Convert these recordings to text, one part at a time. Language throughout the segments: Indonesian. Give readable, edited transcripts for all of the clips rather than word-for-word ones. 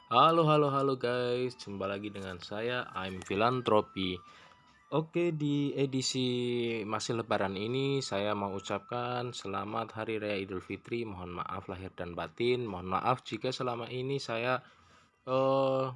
Halo guys, jumpa lagi dengan saya, I'm Filantropi. Oke, di edisi masih lebaran ini saya mau ucapkan selamat Hari Raya Idul Fitri. Mohon maaf lahir dan batin. Mohon maaf jika selama ini saya eh,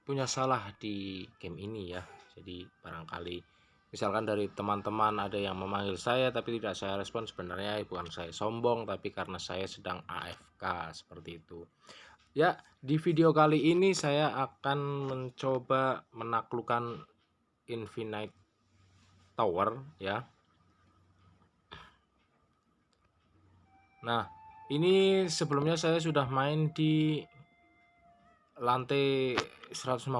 punya salah di game ini ya. Jadi barangkali misalkan dari teman-teman ada yang memanggil saya tapi tidak saya respon, sebenarnya bukan saya sombong tapi karena saya sedang AFK seperti itu. Ya, di video kali ini saya akan mencoba menaklukkan Infinite Tower ya. Nah, ini sebelumnya saya sudah main di lantai 150,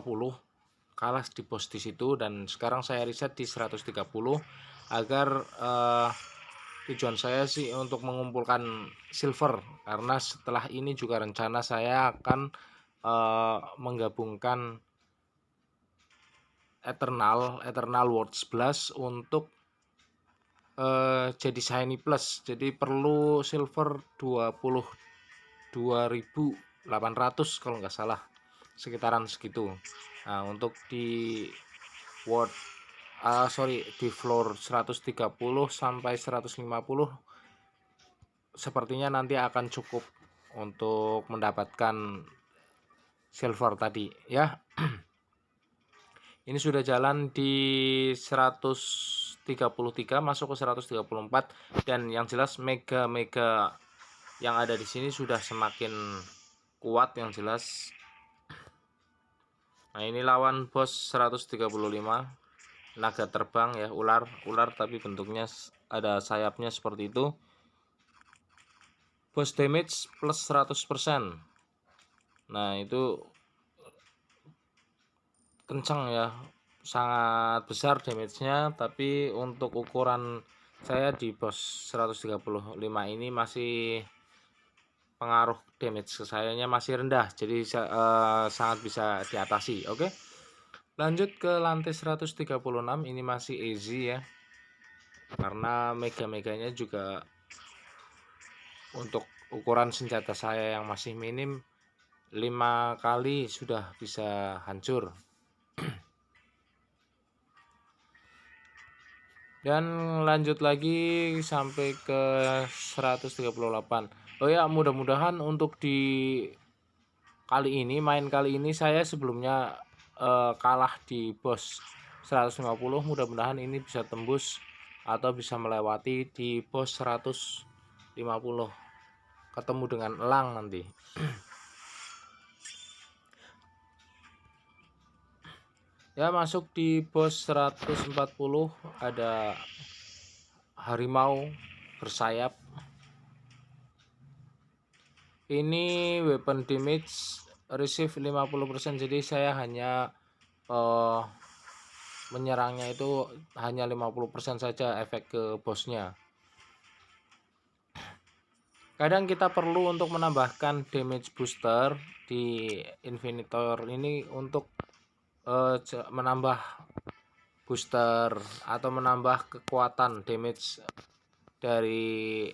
kalah di pos di situ, dan sekarang saya riset di 130 agar tujuan saya sih untuk mengumpulkan silver, karena setelah ini juga rencana saya akan menggabungkan Eternal Worlds Blast untuk jadi shiny plus. Jadi perlu silver 22.800 kalau nggak salah, sekitaran segitu. Nah, untuk di world di floor 130 sampai 150 sepertinya nanti akan cukup untuk mendapatkan silver tadi ya. Ini sudah jalan di 133 masuk ke 134, dan yang jelas mega yang ada di sini sudah semakin kuat yang jelas. Nah, ini lawan bos 135 naga terbang ya, ular tapi bentuknya ada sayapnya seperti itu. Boss damage plus 100%. Nah, itu kencang ya, sangat besar damage-nya, tapi untuk ukuran saya di boss 135 ini masih pengaruh damage ke sayanya masih rendah, jadi sangat bisa diatasi. Oke, lanjut ke lantai 136. Ini masih easy ya, karena meganya juga untuk ukuran senjata saya yang masih minim 5 kali sudah bisa hancur. Dan lanjut lagi sampai ke 138. Oh ya, mudah-mudahan untuk di main kali ini saya sebelumnya kalah di boss 150. Mudah-mudahan ini bisa tembus atau bisa melewati di boss 150, ketemu dengan elang nanti. Ya, masuk di boss 140 ada harimau bersayap. Ini weapon damage receive 50%, jadi saya hanya menyerangnya itu hanya 50% saja efek ke bosnya. Kadang kita perlu untuk menambahkan damage booster di Infinitor ini untuk menambah booster atau menambah kekuatan damage dari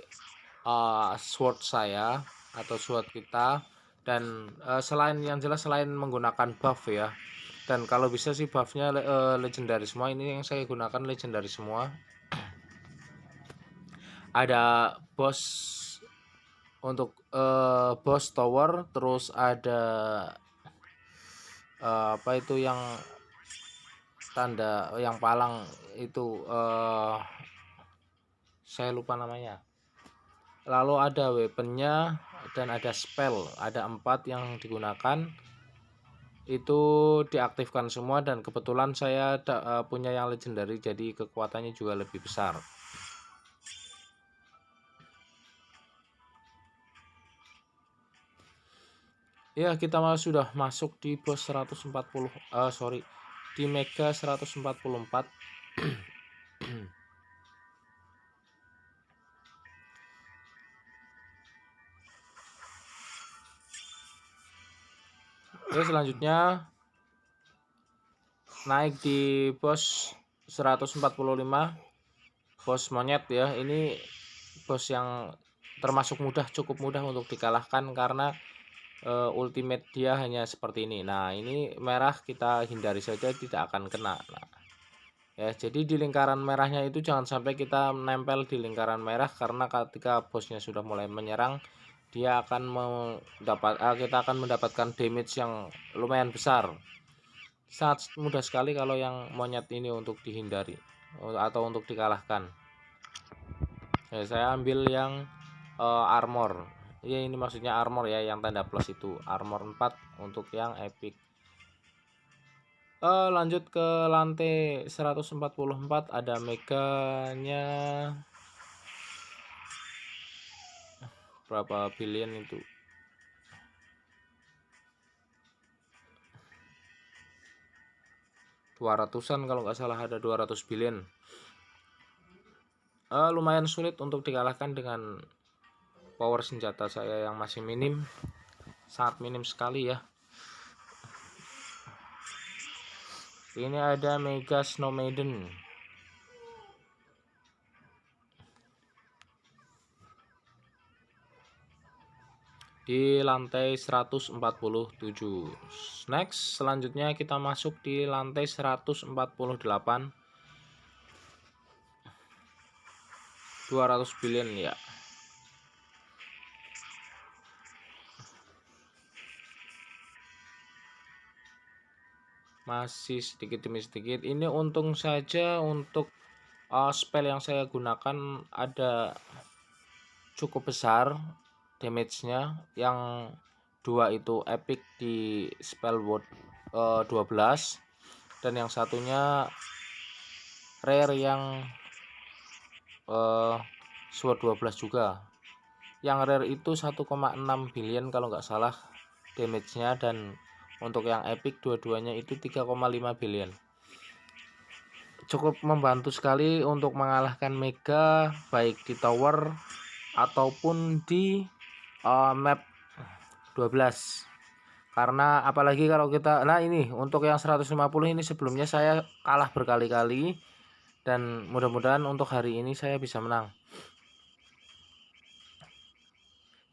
sword saya atau sword kita. Dan selain menggunakan buff ya, dan kalau bisa sih buffnya legendary semua. Ini yang saya gunakan legendary semua. Ada boss untuk boss tower, terus ada apa itu yang tanda yang palang itu, saya lupa namanya. Lalu ada weaponnya dan ada spell, ada 4 yang digunakan, itu diaktifkan semua, dan kebetulan saya punya yang legendary, jadi kekuatannya juga lebih besar. Ya, kita sudah masuk di boss 140, di mega 144. Oke, selanjutnya naik di bos 145, bos monyet ya. Ini bos yang termasuk cukup mudah untuk dikalahkan, karena ultimate dia hanya seperti ini. Nah, ini merah kita hindari saja, tidak akan kena. Nah, ya, jadi di lingkaran merahnya itu jangan sampai kita nempel di lingkaran merah, karena ketika bosnya sudah mulai menyerang, dia akan kita akan mendapatkan damage yang lumayan besar. Sangat mudah sekali kalau yang monyet ini untuk dihindari atau untuk dikalahkan. Ya, saya ambil yang armor. Ya, ini maksudnya armor ya, yang tanda plus itu armor 4 untuk yang epic. Lanjut ke lantai 144, ada meganya berapa billion itu, 200-an kalau nggak salah, ada 200 billion. Lumayan sulit untuk dikalahkan dengan power senjata saya yang masih minim, sangat minim sekali ya. Ini ada Mega Snow Maiden. Di lantai 147. Next, selanjutnya kita masuk di lantai 148. 200 billion ya. Masih sedikit demi sedikit. Ini untung saja untuk spell yang saya gunakan ada cukup besar damage-nya. Yang dua itu epic di spell word 12, dan yang satunya rare yang sword 12 juga. Yang rare itu 1,6 billion kalau nggak salah damage-nya, dan untuk yang epic dua-duanya itu 3,5 billion. Cukup membantu sekali untuk mengalahkan mega baik di tower ataupun di map 12. Karena apalagi kalau kita, nah ini untuk yang 150 ini sebelumnya saya kalah berkali-kali, dan mudah-mudahan untuk hari ini saya bisa menang.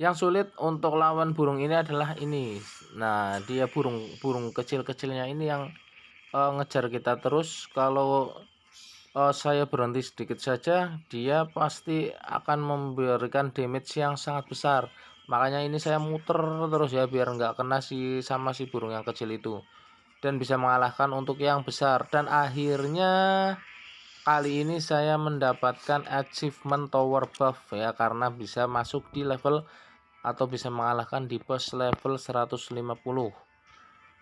Yang sulit untuk lawan burung ini adalah ini. Nah, dia burung kecil-kecilnya ini yang ngejar kita terus. Kalau saya berhenti sedikit saja, dia pasti akan memberikan damage yang sangat besar. Makanya ini saya muter terus ya, biar nggak kena sama si burung yang kecil itu, dan bisa mengalahkan untuk yang besar. Dan akhirnya kali ini saya mendapatkan achievement tower buff ya, karena bisa masuk di level atau bisa mengalahkan di boss level 150.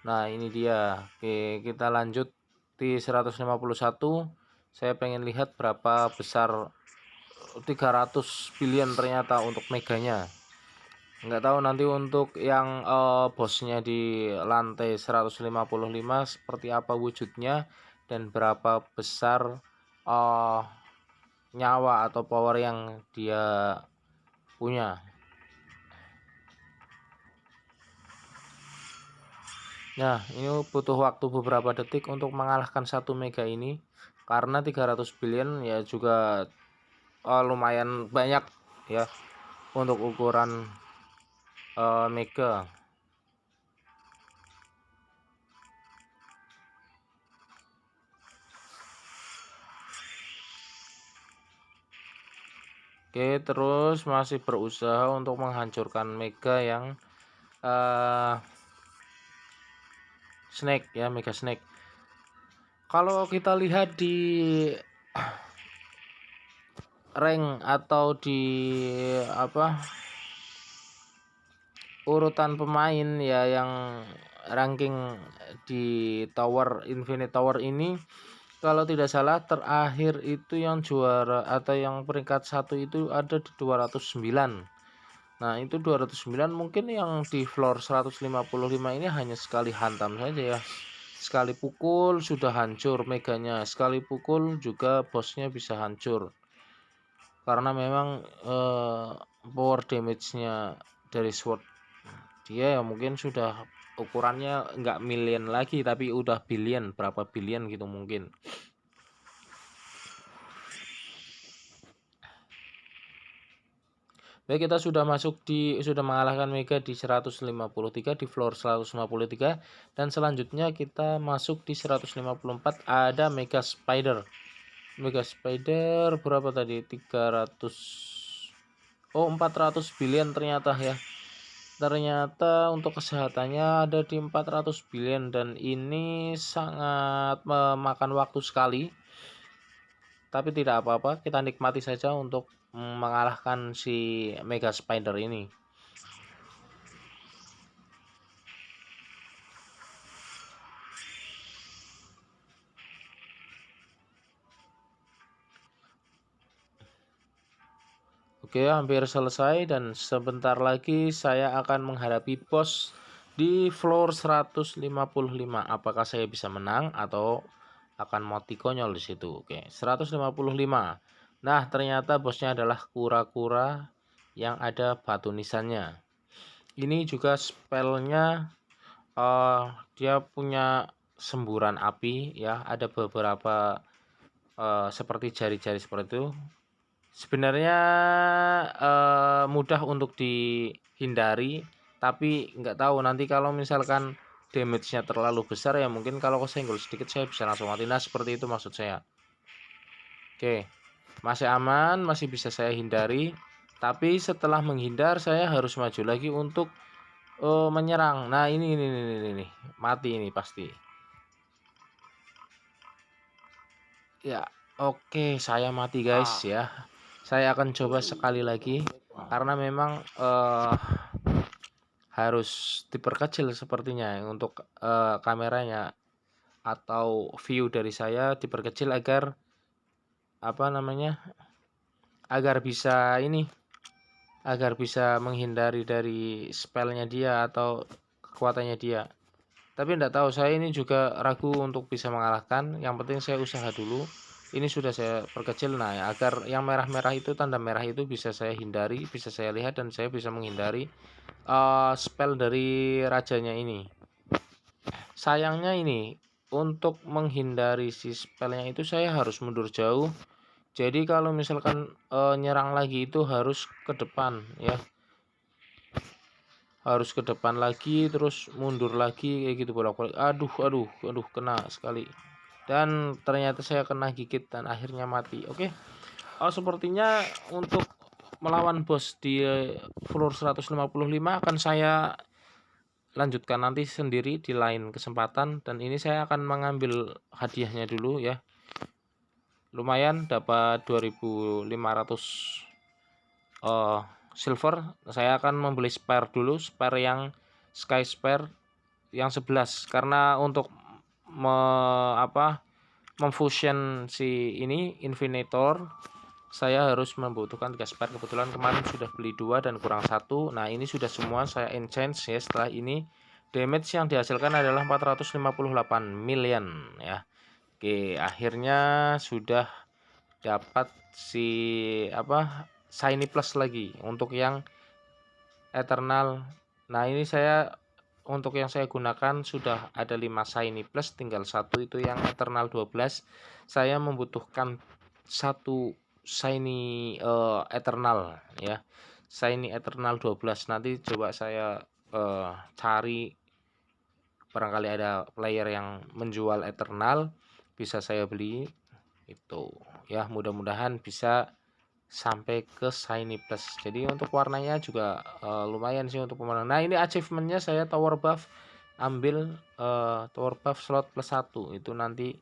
Nah, ini dia. Oke, kita lanjut di 151. Saya pengen lihat berapa besar 300 billion ternyata untuk meganya. Nggak tahu nanti untuk yang bosnya di lantai 155 seperti apa wujudnya, dan berapa besar nyawa atau power yang dia punya. Nah, ini butuh waktu beberapa detik untuk mengalahkan satu mega ini, karena 300 billion ya juga lumayan banyak ya untuk ukuran mega. Oke, terus masih berusaha untuk menghancurkan mega yang snake ya, mega snake. Kalau kita lihat di rank atau di urutan pemain ya, yang ranking di tower Infinite Tower ini, kalau tidak salah terakhir itu yang juara atau yang peringkat 1 itu ada di 209. Nah, itu 209 mungkin yang di floor 155 ini hanya sekali hantam saja ya. Sekali pukul sudah hancur meganya, sekali pukul juga bosnya bisa hancur. Karena memang power damage-nya dari sword dia ya mungkin sudah ukurannya nggak million lagi, tapi udah billion, berapa billion gitu mungkin. Baik, kita sudah sudah mengalahkan Mega di 153 di floor 153, dan selanjutnya kita masuk di 154 ada Mega Spider. Mega Spider berapa tadi? 300. Oh, 400 billion ternyata ya. Ternyata untuk kesehatannya ada di 400 billion, dan ini sangat memakan waktu sekali. Tapi tidak apa-apa, kita nikmati saja untuk mengalahkan si Mega Spider ini. Oke, hampir selesai, dan sebentar lagi saya akan menghadapi bos di floor 155. Apakah saya bisa menang atau akan mati konyol di situ? Oke, 155. Nah, ternyata bosnya adalah kura-kura yang ada batu nisannya. Ini juga spellnya dia punya semburan api ya, ada beberapa seperti jari-jari seperti itu. Sebenarnya mudah untuk dihindari, tapi nggak tahu nanti kalau misalkan damage-nya terlalu besar ya, mungkin kalau kesenggol sedikit saya bisa langsung mati. Nah, seperti itu maksud saya. Oke, masih aman, masih bisa saya hindari. Tapi setelah menghindar saya harus maju lagi untuk menyerang. Nah, ini mati ini pasti. Ya, oke, saya mati guys ya. Saya akan coba sekali lagi karena memang harus diperkecil sepertinya untuk kameranya atau view dari saya diperkecil agar agar bisa menghindari dari spellnya dia atau kekuatannya dia. Tapi tidak tahu, saya ini juga ragu untuk bisa mengalahkan. Yang penting saya usaha dulu. Ini sudah saya perkecil. Nah, agar yang merah-merah itu, tanda merah itu bisa saya hindari, bisa saya lihat, dan saya bisa menghindari spell dari rajanya ini. Sayangnya ini untuk menghindari si spellnya itu saya harus mundur jauh. Jadi kalau misalkan nyerang lagi itu harus ke depan ya. Harus ke depan lagi terus mundur lagi kayak gitu bolak-balik. Aduh, kena sekali. Dan ternyata saya kena gigit dan akhirnya mati. Oke. Sepertinya untuk melawan bos di floor 155 akan saya lanjutkan nanti sendiri di lain kesempatan, dan ini saya akan mengambil hadiahnya dulu ya. Lumayan dapat 2500 silver. Saya akan membeli spare dulu, spare yang sky spare yang 11, karena untuk memfusion si ini infinitor saya harus membutuhkan 3 spare. Kebetulan kemarin sudah beli 2 dan kurang 1. Nah, ini sudah semua saya enchant ya. Setelah ini damage yang dihasilkan adalah 458 million ya. Oke, akhirnya sudah dapat si shiny plus lagi untuk yang eternal. Nah, ini untuk yang saya gunakan sudah ada 5 shiny plus, tinggal satu itu yang eternal 12. Saya membutuhkan satu shiny eternal ya. Shiny eternal 12. Nanti coba saya cari, barangkali ada player yang menjual eternal, bisa saya beli itu ya. Mudah-mudahan bisa sampai ke shiny plus. Jadi untuk warnanya juga lumayan sih untuk pemenang. Nah, ini achievementnya saya tower buff, ambil tower buff slot plus 1 itu nanti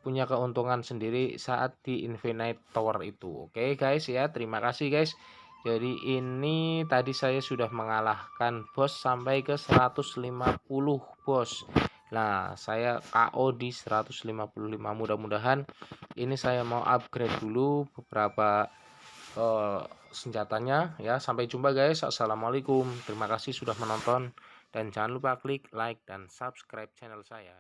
punya keuntungan sendiri saat di infinite tower itu. Oke guys ya, terima kasih guys. Jadi ini tadi saya sudah mengalahkan bos sampai ke 150 bos. Nah, saya KO di 155. Mudah-mudahan ini saya mau upgrade dulu beberapa senjatanya ya. Sampai jumpa guys. Assalamualaikum. Terima kasih sudah menonton, dan jangan lupa klik like dan subscribe channel saya.